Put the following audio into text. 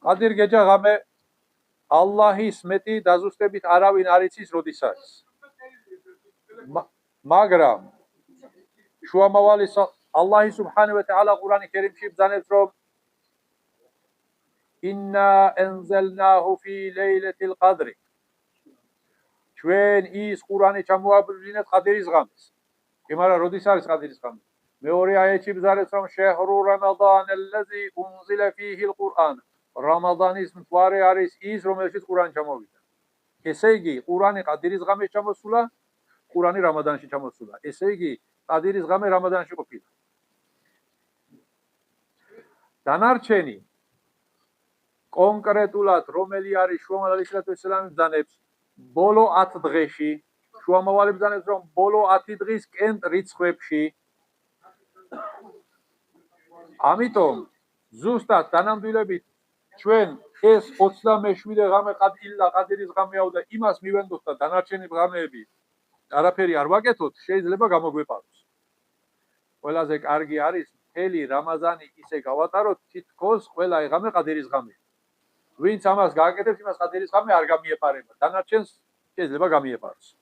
ყადირ გეჯა ღამე ალლაჰის მეტი დაზუსტებით არავინ არ იცის როდის არის. მაგრამ შუამავალი ალლაჰი სუბჰანაჰუ ვა თაალა ყურანი კერიმში ბრძანებს რომ ინნა ანზალნაჰუ ფი ლეილათილ ყადრი ჩვენ ის ყურანი ჩამოაბრუნეთ ყადირის ღამეს. მაგრამ როდის არის ყადირის ღამე? მეორე აიეთში ბრძანებს რომ შეჰრუ რამადან ალლაზი უნზილა ფიჰილ ყურან. რამადანის მთვარე არის ის რომელშიც ყურანი ჩამოვიდა. ესე იგი ყურანი ყადირის ღამეს ჩამოსულა, ყურანი რამადანში ჩამოსულა. ესე იგი ყადირის ღამე რამადანში ყოფილა. დანარჩენი კონკრეტულად რომელი არის შუამავალი სალათუ ბრძანებს ბოლო 10 დღეში, შუამავალი ბრძანებს რომ ბოლო 10 დღის კენტ რიცხვებში. ამიტომ ზუსტად დანამდვილებით ჩვენ ეს 27 ღამე ყადირის ღამეა და იმას მივენდოთ და დანარჩენი ღამეები არაფერი არ ვაკეთოთ, შეიძლება გამოგვეპაროს. ყველაზე კარგი არის მთელი რამაზანი ისე გავატაროთ, თითქოს ყველა ღამე ყადირის ღამეა. ვინც ამას გააკეთებს, იმას ყადირის ღამე არ გამიეპარება. დანარჩენს შეიძლება გამიეპაროს.